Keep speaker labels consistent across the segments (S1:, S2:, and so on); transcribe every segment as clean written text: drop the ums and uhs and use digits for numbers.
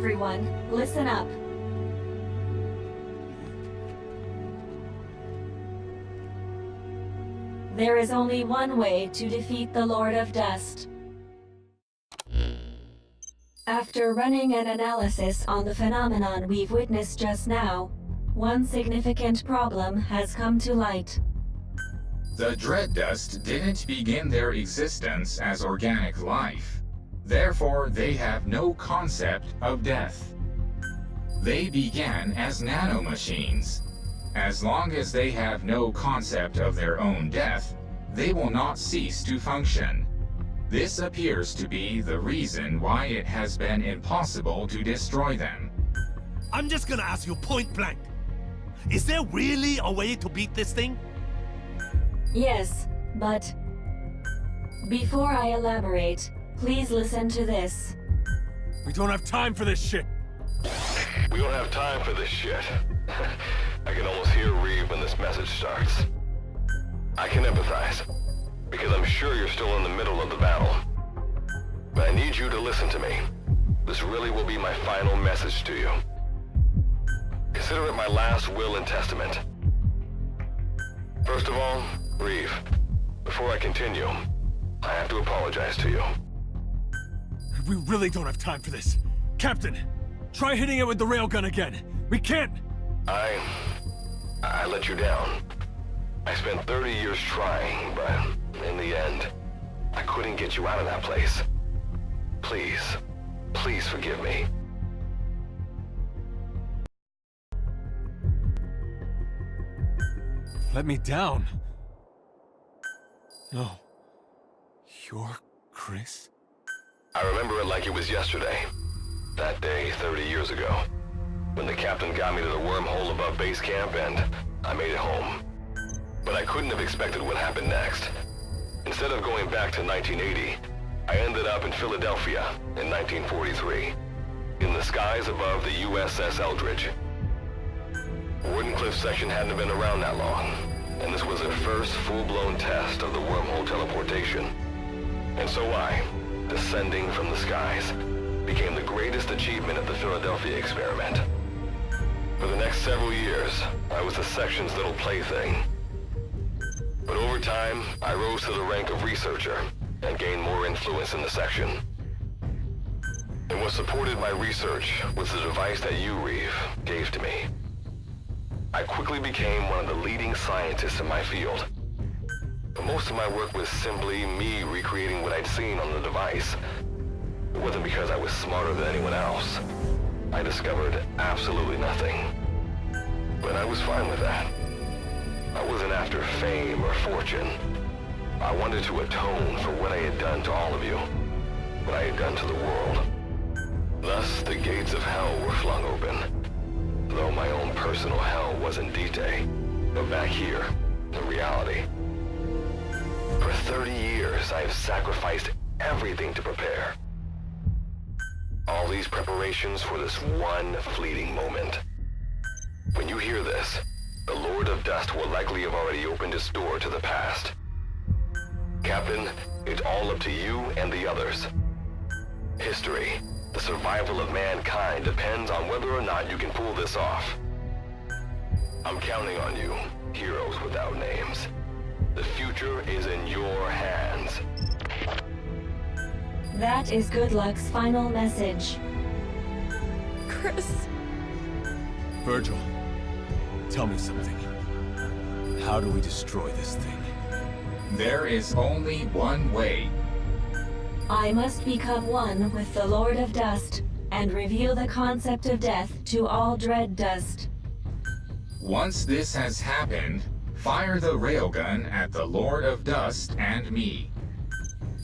S1: Everyone, listen up. There is only one way to defeat the Lord of Dust. After running an analysis on the phenomenon we've witnessed just now, one significant problem has come to light.
S2: The Dread Dust didn't begin their existence as organic life. Therefore, they have no concept of death. They began as nanomachines. As long as they have no concept of their own death, they will not cease to function. This appears to be the reason why it has been impossible to destroy them.
S3: I'm just gonna ask you point blank. Is there really a way to beat this thing?
S1: Yes, but before I elaborate, please listen to this.
S3: We don't have time for this shit.
S4: We don't have time for this shit. I can almost hear Reeve when this message starts. I can empathize, because I'm sure you're still in the middle of the battle. But I need you to listen to me. This really will be my final message to you. Consider it my last will and testament. First of all, Reeve, before I continue, I have to apologize to you.
S3: We really don't have time for this. Captain, try hitting it with the railgun again. We can't...
S4: I let you down. I spent 30 years trying, but in the end, I couldn't get you out of that place. Please, please forgive me.
S3: Let me down. No. You're Chris?
S4: I remember it like it was yesterday. That day, 30 years ago. When the captain got me to the wormhole above base camp and I made it home. But I couldn't have expected what happened next. Instead of going back to 1980, I ended up in Philadelphia in 1943. In the skies above the USS Eldridge. Wardenclyffe section hadn't been around that long, and this was their first full-blown test of the wormhole teleportation. And so I, descending from the skies, became the greatest achievement of the Philadelphia experiment. For the next several years, I was the section's little plaything. But over time, I rose to the rank of researcher and gained more influence in the section. And what supported my research was the device that you, Reeve, gave to me. I quickly became one of the leading scientists in my field. But most of my work was simply me recreating what I'd seen on the device. It wasn't because I was smarter than anyone else. I discovered absolutely nothing. But I was fine with that. I wasn't after fame or fortune. I wanted to atone for what I had done to all of you. What I had done to the world. Thus, the gates of hell were flung open. Though my own personal hell wasn't D-Day, but back here, the reality. For 30 years, I have sacrificed everything to prepare. All these preparations for this one fleeting moment. When you hear this, the Lord of Dust will likely have already opened his door to the past. Captain, it's all up to you and the others. History, the survival of mankind depends on whether or not you can pull this off. I'm counting on you, heroes without names. The future is in your hands.
S1: That is Goodluck's final message.
S5: Chris.
S3: Virgil, tell me something. How do we destroy this thing?
S2: There is only one way.
S1: I must become one with the Lord of Dust and reveal the concept of death to all Dread Dust.
S2: Once this has happened, fire the railgun at the Lord of Dust and me.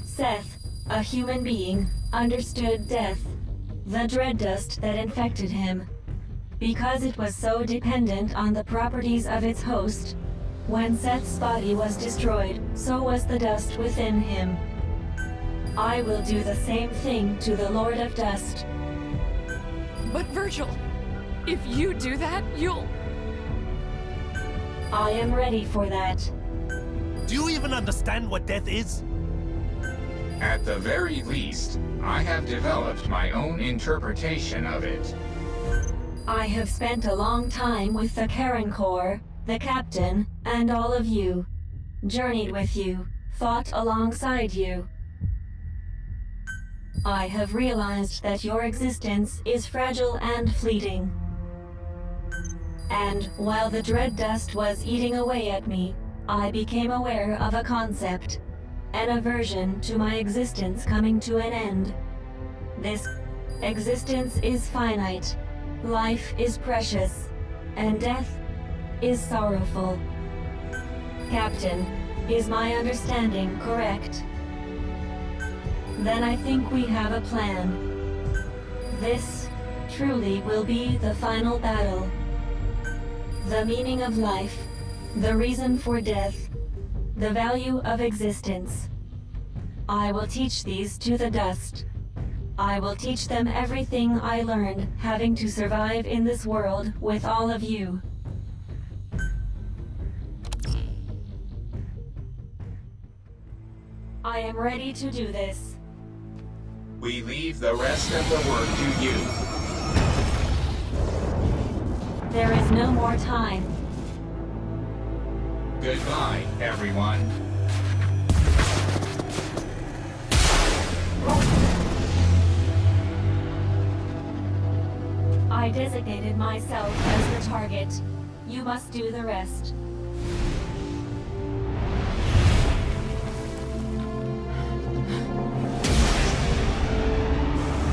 S1: Seth, a human being, understood death, the Dread Dust that infected him. Because it was so dependent on the properties of its host, when Seth's body was destroyed, so was the dust within him. I will do the same thing to the Lord of Dust.
S5: But Virgil, if you do that, you'll...
S1: I am ready for that.
S3: Do you even understand what death is?
S2: At the very least, I have developed my own interpretation of it.
S1: I have spent a long time with the Karen Corps, the captain, and all of you. Journeyed with you, fought alongside you. I have realized that your existence is fragile and fleeting. And while the dread dust was eating away at me, I became aware of a concept, an aversion to my existence coming to an end. This existence is finite, life is precious, and death is sorrowful. Captain, is my understanding correct? Then I think we have a plan. This truly will be the final battle. The meaning of life, the reason for death, the value of existence. I will teach these to the dust. I will teach them everything I learned having to survive in this world with all of you. I am ready to do this.
S2: We leave the rest of the work to you.
S1: There is no more time.
S2: Goodbye, everyone.
S1: I designated myself as the target. You must do the rest.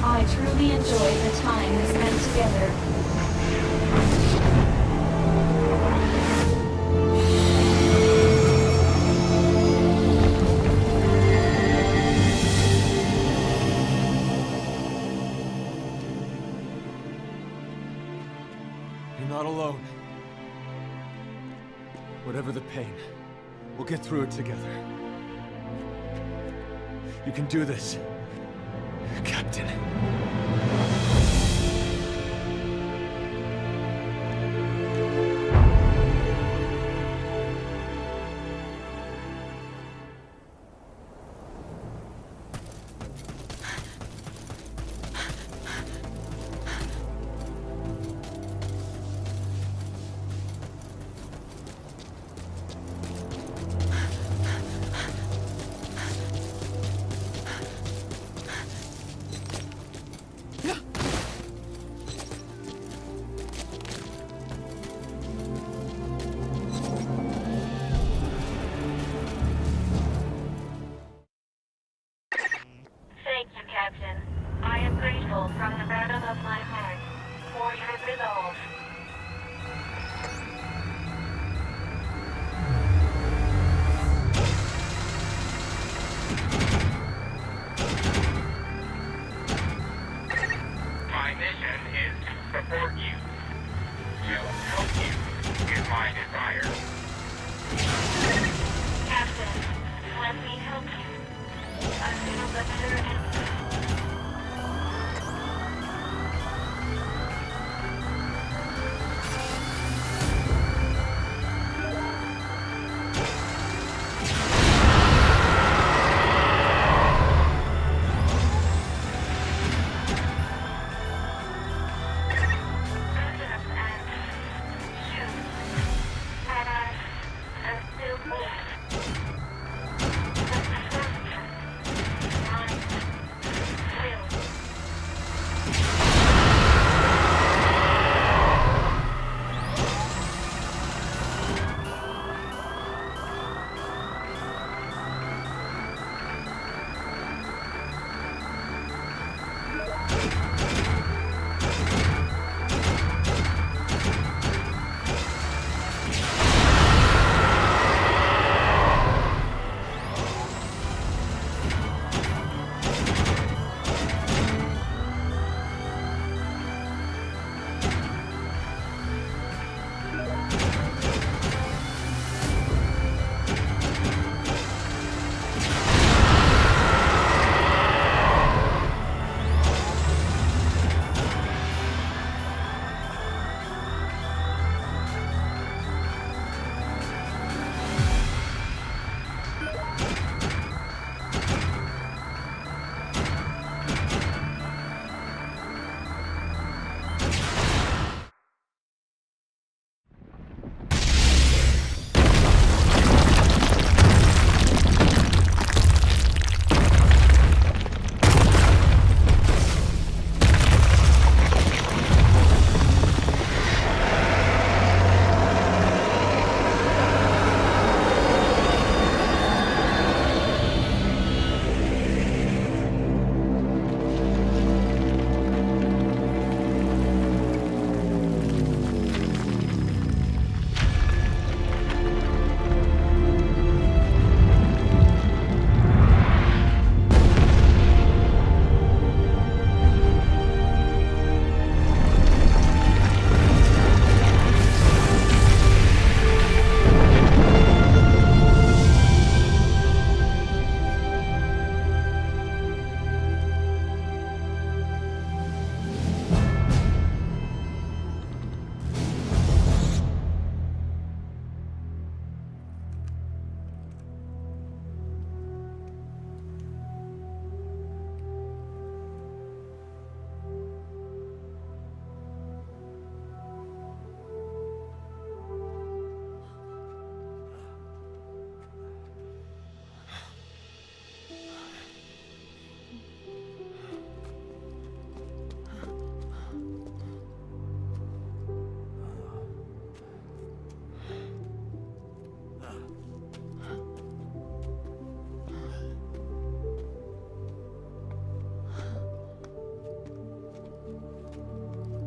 S1: I truly enjoyed the time we spent together.
S3: You're not alone. Whatever the pain, we'll get through it together. You can do this, Captain.
S1: Thank you, Captain. I am grateful from the bottom of my heart for your resolve.
S2: My mission is to support you. To help you is my desire.
S1: Captain, let me help you. I feel the better and will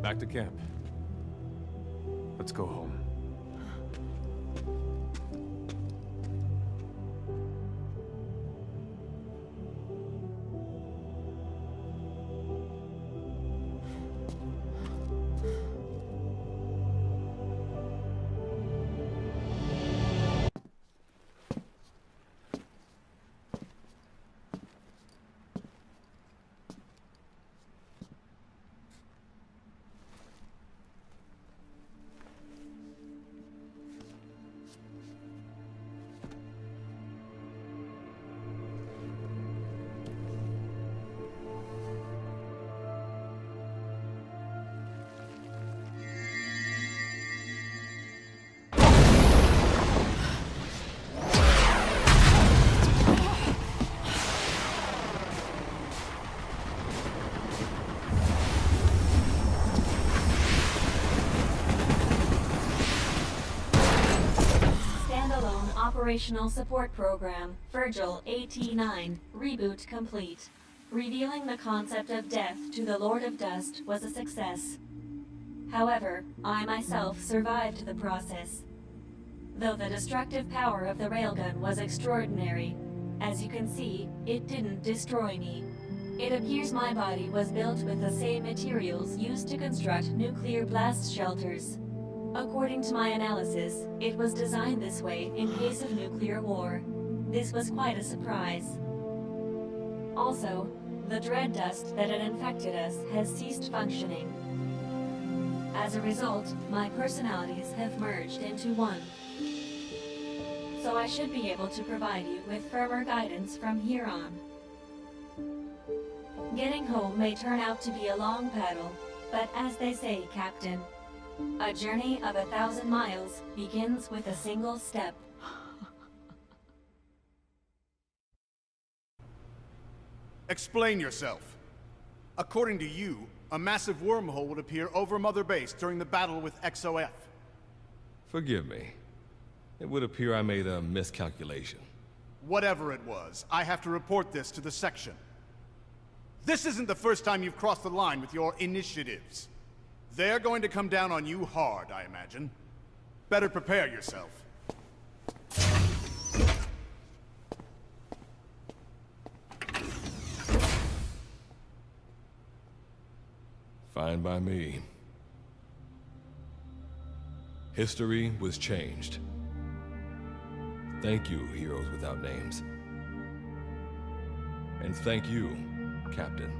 S3: Back to camp. Let's go home.
S1: Operational Support Program, Virgil AT-9, reboot complete. Revealing the concept of death to the Lord of Dust was a success. However, I myself survived the process. Though the destructive power of the railgun was extraordinary, as you can see, it didn't destroy me. It appears my body was built with the same materials used to construct nuclear blast shelters. According to my analysis, it was designed this way in case of nuclear war. This was quite a surprise. Also, the dread dust that had infected us has ceased functioning. As a result, my personalities have merged into one. So I should be able to provide you with firmer guidance from here on. Getting home may turn out to be a long paddle, but as they say, Captain, a journey of 1,000 miles begins with a single step.
S6: Explain yourself. According to you, a massive wormhole would appear over Mother Base during the battle with XOF.
S7: Forgive me. It would appear I made a miscalculation.
S6: Whatever it was, I have to report this to the section. This isn't the first time you've crossed the line with your initiatives. They're going to come down on you hard, I imagine. Better prepare yourself.
S7: Fine by me. History was changed. Thank you, heroes without names. And thank you, Captain.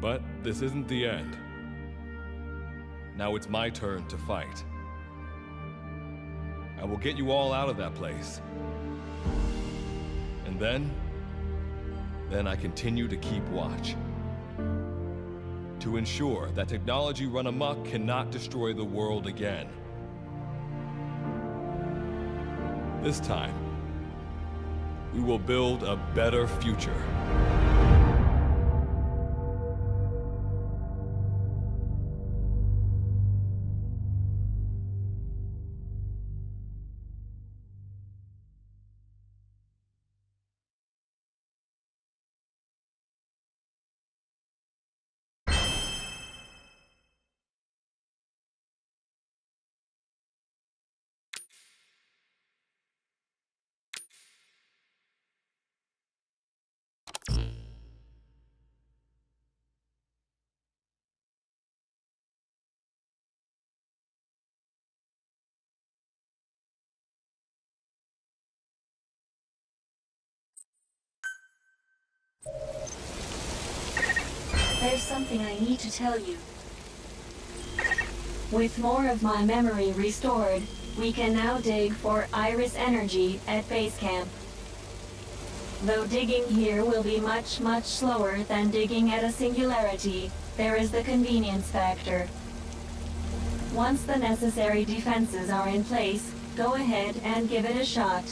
S7: But this isn't the end. Now it's my turn to fight. I will get you all out of that place. And then I continue to keep watch. To ensure that technology run amok cannot destroy the world again. This time, we will build a better future.
S1: There's something I need to tell you. With more of my memory restored, we can now dig for Iris energy at base camp. Though digging here will be much, much slower than digging at a singularity, there is the convenience factor. Once the necessary defenses are in place, go ahead and give it a shot.